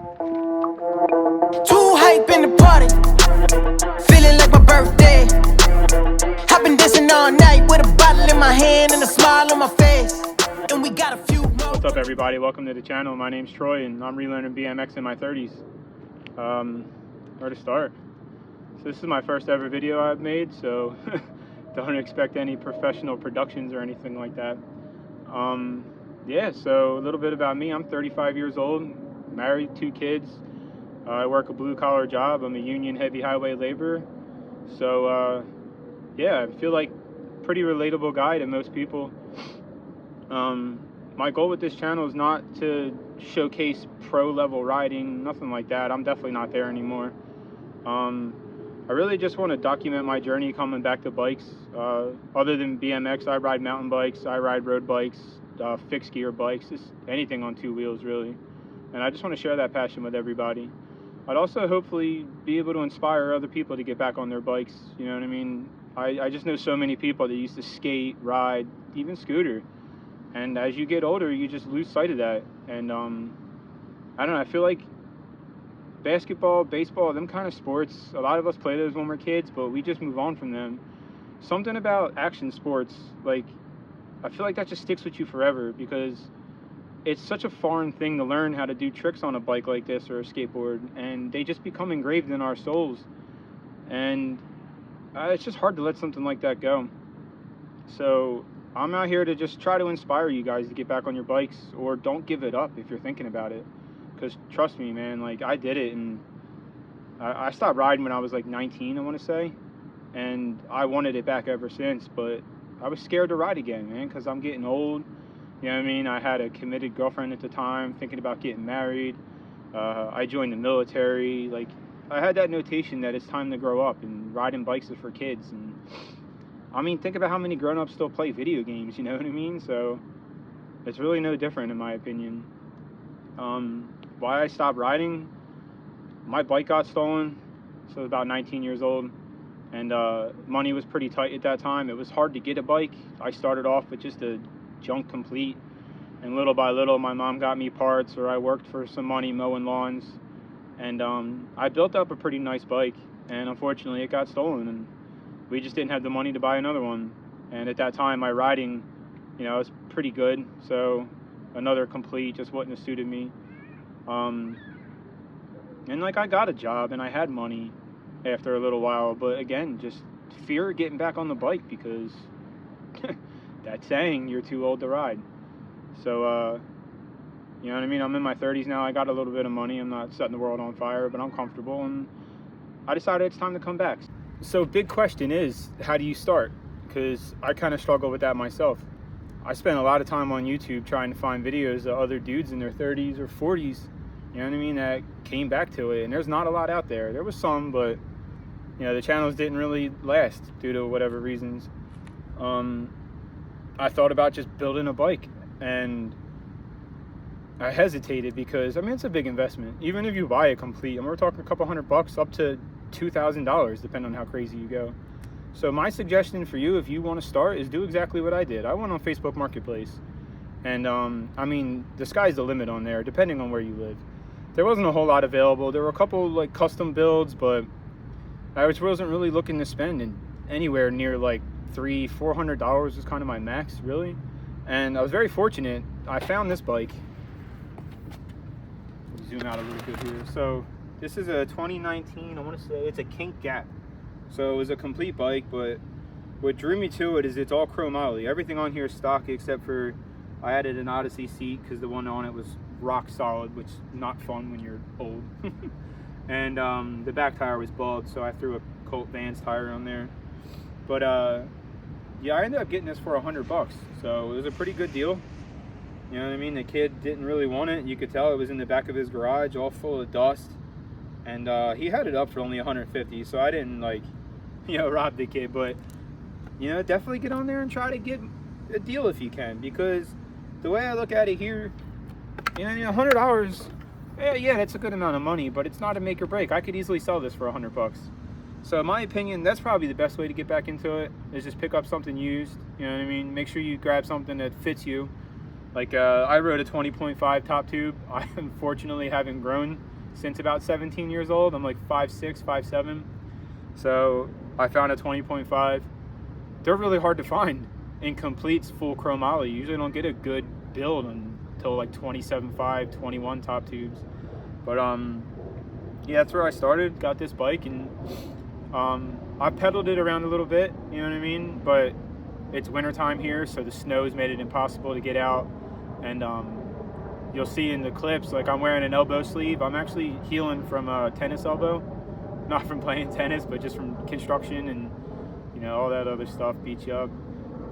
Too hype in the party, feeling like my birthday. I've been dancing all night with a bottle in my hand and a smile on my face. And we got a few more. What's up, everybody? Welcome to the channel. My name's Troy, and I'm relearning BMX in my 30s. Where to start? So this is my first ever video I've made, so don't expect any professional productions or anything like that. Yeah, so a little bit about me. I'm 35 years old, married, 2 kids. I work a blue-collar job. I'm a union heavy highway laborer. So, yeah, I feel like pretty relatable guy to most people. My goal with this channel is not to showcase pro-level riding, nothing like that. I'm definitely not there anymore. I really just want to document my journey coming back to bikes. Other than BMX, I ride mountain bikes, I ride road bikes, fixed gear bikes, just anything on 2 wheels really. And I just want to share that passion with everybody. I'd also hopefully be able to inspire other people to get back on their bikes, you know what I mean? I just know so many people that used to skate, ride, even scooter. And as you get older, you just lose sight of that. And I don't know, I feel like basketball, baseball, them kind of sports, a lot of us play those when we're kids, but we just move on from them. Something about action sports, like, I feel like that just sticks with you forever, because it's such a foreign thing to learn how to do tricks on a bike like this or a skateboard, and they just become engraved in our souls. And it's just hard to let something like that go. So I'm out here to just try to inspire you guys to get back on your bikes, or don't give it up if you're thinking about it. Because trust me, man, like, I did it, and I stopped riding when I was like 19, I want to say, and I wanted it back ever since. But I was scared to ride again, man, because I'm getting old. You know what I mean? I had a committed girlfriend at the time, thinking about getting married. I joined the military. Like, I had that notation that it's time to grow up, and riding bikes is for kids. And I mean, think about how many grown-ups still play video games, you know what I mean? So it's really no different in my opinion. Why I stopped riding, my bike got stolen, so I was about 19 years old, and money was pretty tight at that time. It was hard to get a bike. I started off with just a junk complete, and little by little my mom got me parts, or I worked for some money mowing lawns, and I built up a pretty nice bike, and unfortunately it got stolen, and we just didn't have the money to buy another one. And at that time my riding, you know, was pretty good, so another complete just wouldn't have suited me. And like, I got a job and I had money after a little while, but again, just fear of getting back on the bike, because that saying, you're too old to ride. So you know what I mean? I'm in my 30s now. I got a little bit of money. I'm not setting the world on fire, but I'm comfortable, and I decided it's time to come back. So big question is, how do you start? Because I kind of struggle with that myself. I spent a lot of time on YouTube trying to find videos of other dudes in their 30s or 40s, you know what I mean, that came back to it. And there's not a lot out there. There was some, but you know, the channels didn't really last due to whatever reasons. I thought about just building a bike, and I hesitated because, I mean, it's a big investment. Even if you buy a complete, and we're talking a couple $100 up to $2,000, depending on how crazy you go. So my suggestion for you, if you want to start, is do exactly what I did. I went on Facebook Marketplace, and I mean, the sky's the limit on there, depending on where you live. There wasn't a whole lot available. There were a couple like custom builds, but I wasn't really looking to spend anywhere near like $300-400 was kind of my max, really. And I was very fortunate. I found this bike. Zoom out a little bit here. So this is a 2019, I want to say it's a Kink Gap. So it was a complete bike, but what drew me to it is it's all chromoly. Everything on here is stock except for I added an Odyssey seat because the one on it was rock solid, which is not fun when you're old. And the back tire was bald, so I threw a Colt Vans tire on there. But yeah, I ended up getting this for $100, so it was a pretty good deal. You know what I mean? The kid didn't really want it. You could tell it was in the back of his garage, all full of dust. And he had it up for only $150, so I didn't, like, you know, rob the kid. But, you know, definitely get on there and try to get a deal if you can, because the way I look at it here, you know, $100, yeah, that's a good amount of money, but it's not a make or break. I could easily sell this for $100. So in my opinion, that's probably the best way to get back into it, is just pick up something used. You know what I mean? Make sure you grab something that fits you. Like I rode a 20.5 top tube. I unfortunately haven't grown since about 17 years old. I'm like 5'6", 5'7". So I found a 20.5. They're really hard to find in complete full chromoly. You usually don't get a good build until like 27.5, 21 top tubes. But yeah, that's where I started. Got this bike, and I pedaled it around a little bit, you know what I mean? But it's wintertime here, so the snow's made it impossible to get out. And you'll see in the clips, like I'm wearing an elbow sleeve. I'm actually healing from a tennis elbow. Not from playing tennis, but just from construction and, you know, all that other stuff beats you up.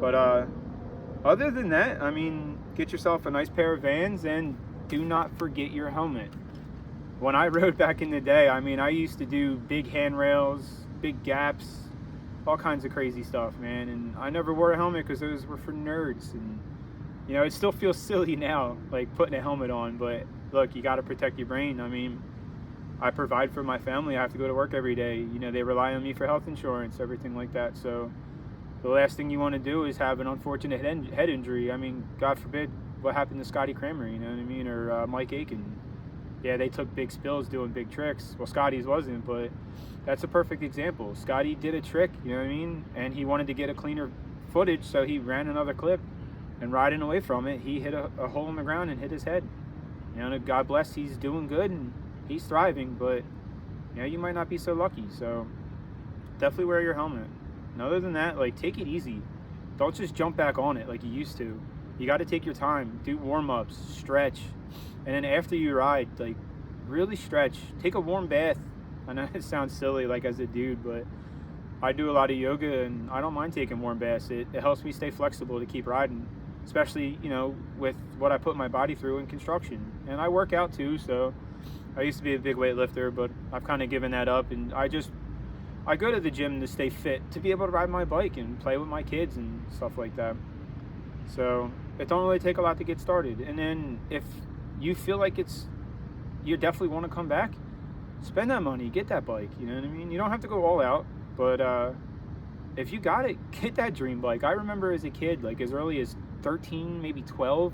But other than that, I mean, get yourself a nice pair of Vans, and do not forget your helmet. When I rode back in the day, I mean, I used to do big handrails, big gaps, all kinds of crazy stuff, man. And I never wore a helmet because those were for nerds. And, you know, it still feels silly now, like putting a helmet on. But look, you got to protect your brain. I mean, I provide for my family. I have to go to work every day. You know, they rely on me for health insurance, everything like that. So the last thing you want to do is have an unfortunate head injury. I mean, God forbid what happened to Scotty Kramer, you know what I mean, or Mike Aiken. Yeah, they took big spills doing big tricks. Well, Scotty's wasn't, but that's a perfect example. Scotty did a trick, you know what I mean, and he wanted to get a cleaner footage, so he ran another clip, and riding away from it, he hit a hole in the ground and hit his head. You know, God bless, he's doing good and he's thriving, but you know, you might not be so lucky. So definitely wear your helmet. And other than that, like, take it easy. Don't just jump back on it like you used to. You got to take your time, do warm-ups, stretch, and then after you ride, like, really stretch. Take a warm bath. I know it sounds silly, like, as a dude, but I do a lot of yoga, and I don't mind taking warm baths. It helps me stay flexible to keep riding, especially, you know, with what I put my body through in construction. And I work out too, so I used to be a big weightlifter, but I've kind of given that up, and I go to the gym to stay fit, to be able to ride my bike and play with my kids and stuff like that. So it don't really take a lot to get started. And then if you feel like you definitely want to come back, spend that money, get that bike, you know what I mean? You don't have to go all out, but if you got it, get that dream bike. I remember as a kid, like as early as 13, maybe 12,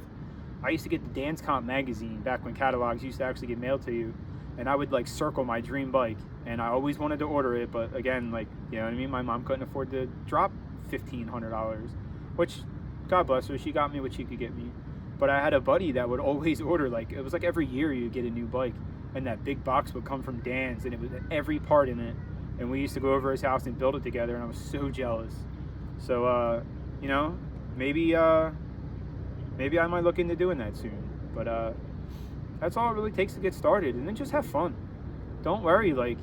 I used to get the Dance Comp magazine back when catalogs used to actually get mailed to you, and I would like circle my dream bike, and I always wanted to order it, but again, like, you know what I mean, my mom couldn't afford to drop $1,500, which, God bless her, she got me what she could get me. But I had a buddy that would always order, like, it was like every year you'd get a new bike, and that big box would come from Dan's, and it was every part in it, and we used to go over his house and build it together, and I was so jealous. So you know, maybe I might look into doing that soon. But that's all it really takes to get started, and then just have fun. Don't worry. Like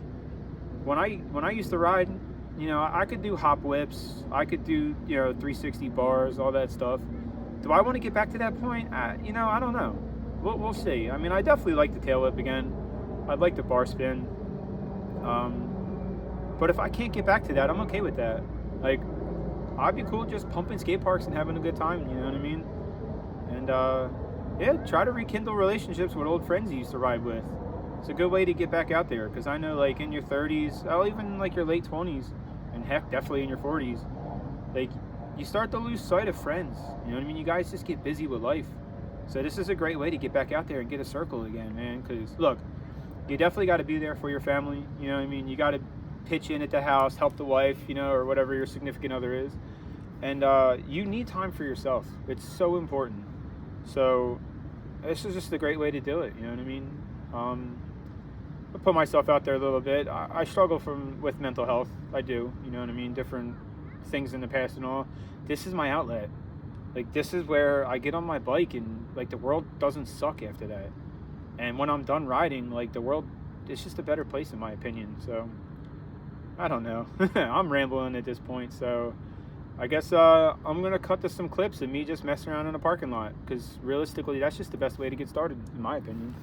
when I used to ride, you know, I could do hop whips, I could do, you know, 360 bars, all that stuff. Do I want to get back to that point? You know, I don't know. We'll see. I mean, I definitely like the tail whip again. I'd like the bar spin. But if I can't get back to that, I'm okay with that. Like, I'd be cool just pumping skate parks and having a good time, you know what I mean? And yeah, try to rekindle relationships with old friends you used to ride with. It's a good way to get back out there, because I know, like, in your 30s, or even like your late 20s, and heck, definitely in your 40s, like, you start to lose sight of friends. You know what I mean? You guys just get busy with life. So this is a great way to get back out there and get a circle again, man. Because look, you definitely got to be there for your family. You know what I mean? You got to pitch in at the house, help the wife, you know, or whatever your significant other is. And you need time for yourself. It's so important. So this is just a great way to do it. You know what I mean? I put myself out there a little bit. I struggle with mental health. I do. You know what I mean? Different things in the past and all. This is my outlet. Like, this is where I get on my bike, and like, the world doesn't suck after that. And when I'm done riding, like, the world is just a better place in my opinion. So I don't know. I'm rambling at this point. So I guess I'm gonna cut to some clips of me just messing around in a parking lot, because realistically, that's just the best way to get started, in my opinion.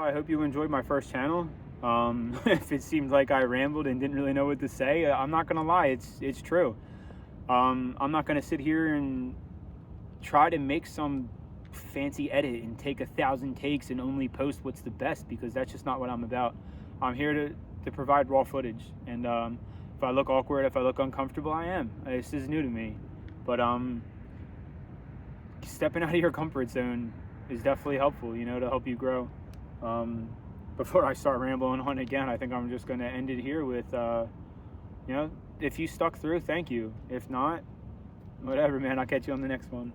I hope you enjoyed my first channel. If it seemed like I rambled and didn't really know what to say, I'm not gonna lie, it's true. I'm not gonna sit here and try to make some fancy edit and take 1,000 takes and only post what's the best, because that's just not what I'm about. I'm here to provide raw footage, and if I look awkward, if I look uncomfortable, I am. This is new to me, but stepping out of your comfort zone is definitely helpful, you know, to help you grow. Before I start rambling on again, I think I'm just going to end it here with, you know, if you stuck through, thank you. If not, whatever, man, I'll catch you on the next one.